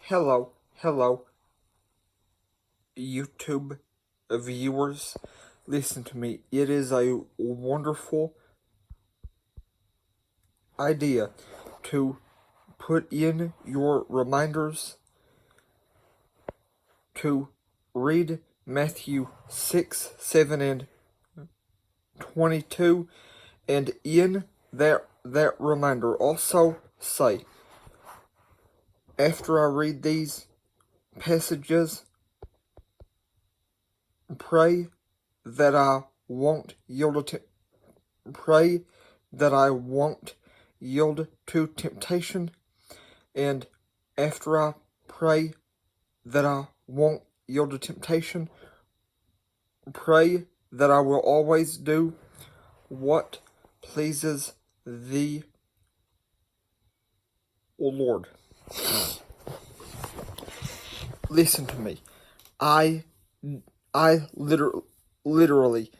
Hello, YouTube viewers. Listen to me. It is a wonderful idea to put in your reminders to read Matthew 6, 7, and 22, and in that reminder also say, after I read these passages, pray that I won't yield to temptation, and after I pray that I won't yield to temptation, pray that I will always do what pleases the Lord. Listen to me. I literally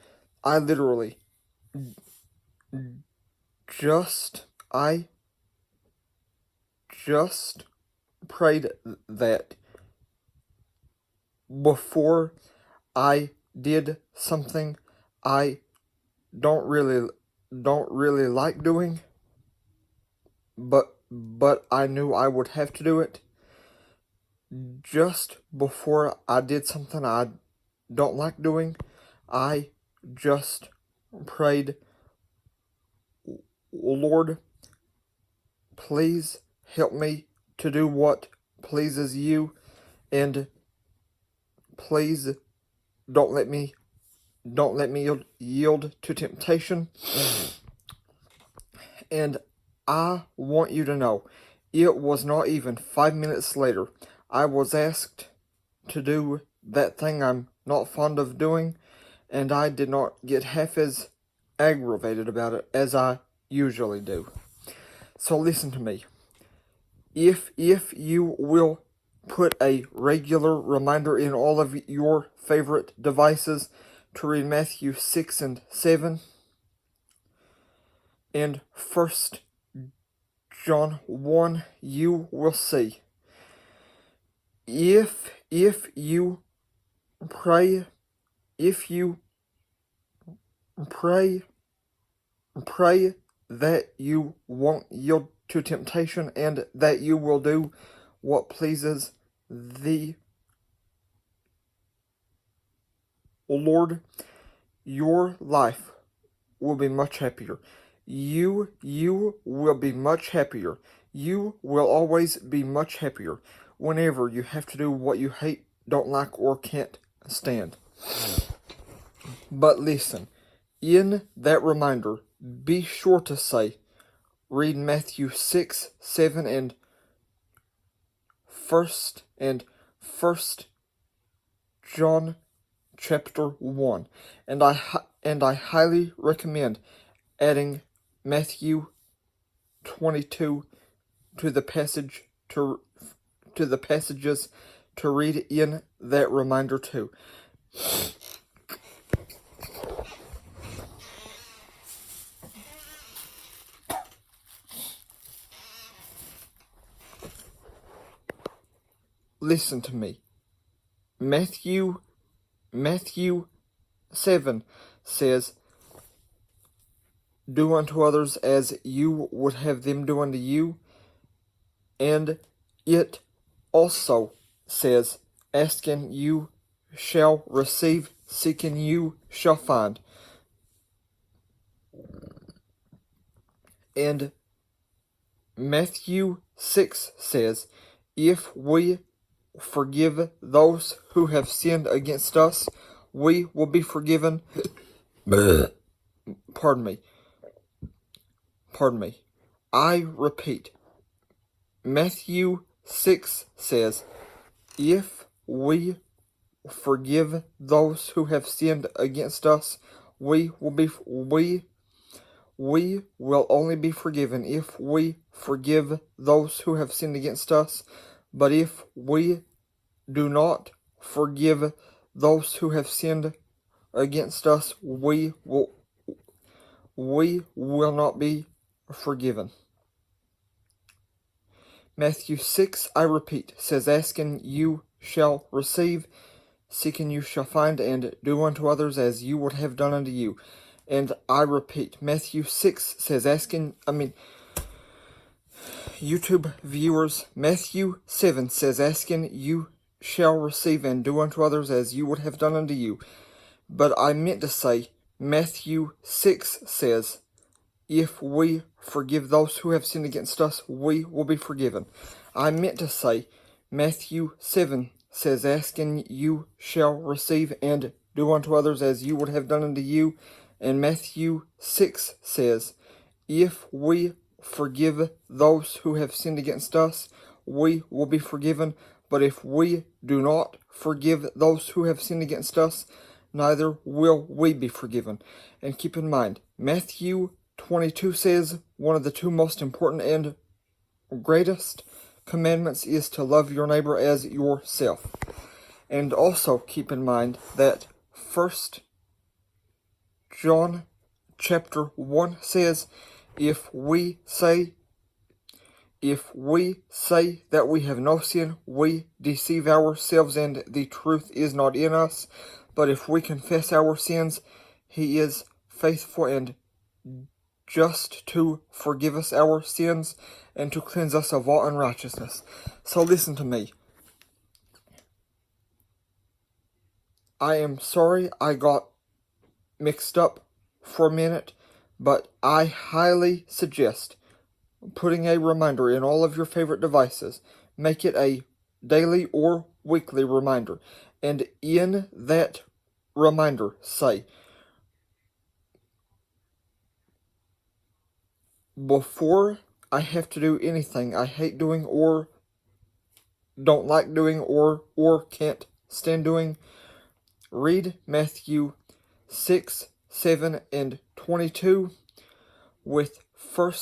just prayed that before I did something I don't really like doing, but I knew I would have to do it. Just before I did something I don't like doing, I just prayed, Lord, please help me to do what pleases you, and please don't let me yield to temptation. And I want you to know, it was not even 5 minutes later I was asked to do that thing I'm not fond of doing, and I did not get half as aggravated about it as I usually do. So listen to me. If you will put a regular reminder in all of your favorite devices to read Matthew 6 and 7 and 1 John 1, you will see. If you pray that you won't yield to temptation and that you will do what pleases the Lord, your life will be much happier. You will be much happier. You will always be much happier whenever you have to do what you hate, don't like, or can't stand. But listen, in that reminder, be sure to say, read Matthew 6, 7, and 1 John chapter 1. And I highly recommend adding Matthew 22 to the passages to read in that reminder too. Listen to me. Matthew 7 says, do unto others as you would have them do unto you. And it also says, ask and you shall receive, seek and you shall find. And Matthew 6 says, if we forgive those who have sinned against us, we will be forgiven. Pardon me. I repeat, Matthew 6 says, if we forgive those who have sinned against us, we will only be forgiven if we forgive those who have sinned against us. But if we do not forgive those who have sinned against us, we will not be forgiven. Matthew 6, I repeat, says, asking you shall receive, seeking you shall find, and do unto others as you would have done unto you. And I repeat, Matthew 6 says, YouTube viewers, Matthew 7 says, asking you shall receive, and do unto others as you would have done unto you. But I meant to say, Matthew 6 says, if we forgive those who have sinned against us, we will be forgiven. I meant to say, Matthew 7 says, asking you shall receive, and do unto others as you would have done unto you. And Matthew 6 says, if we forgive those who have sinned against us, we will be forgiven. But if we do not forgive those who have sinned against us, neither will we be forgiven. And keep in mind, Matthew 22 says, one of the two most important and greatest commandments is to love your neighbor as yourself. And also keep in mind that 1 John chapter 1 says, if we say that we have no sin, we deceive ourselves and the truth is not in us. But if we confess our sins, he is faithful and just to forgive us our sins and to cleanse us of all unrighteousness. So listen to me. I am sorry I got mixed up for a minute, but I highly suggest putting a reminder in all of your favorite devices. Make it a daily or weekly reminder. And in that reminder, say, before I have to do anything I hate doing or don't like doing or can't stand doing, read Matthew 6, 7, and 22 with 1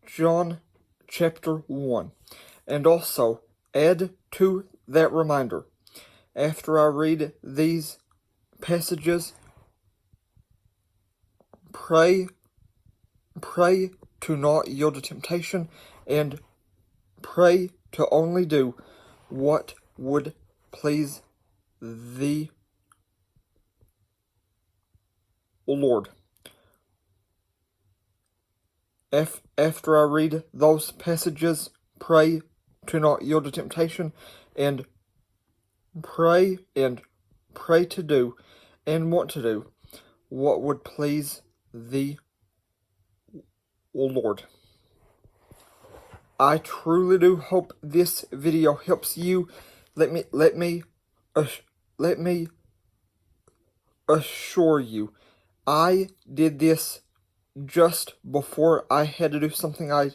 John chapter 1. And also add to that reminder, after I read these passages, pray to not yield to temptation, and pray to only do what would please the Lord. After I read those passages, pray to not yield to temptation, and pray to do and want to do what would please the Lord. I truly do hope this video helps you. Let me assure you, I did this just before I had to do something I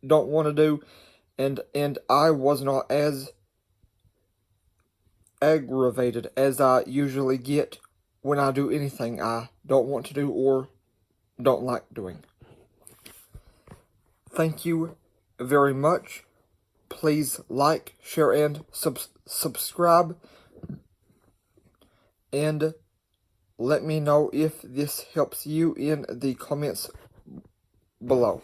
don't want to do, and I was not as aggravated as I usually get when I do anything I don't want to do or don't like doing. Thank you very much. Please like, share, and subscribe. And let me know if this helps you in the comments below.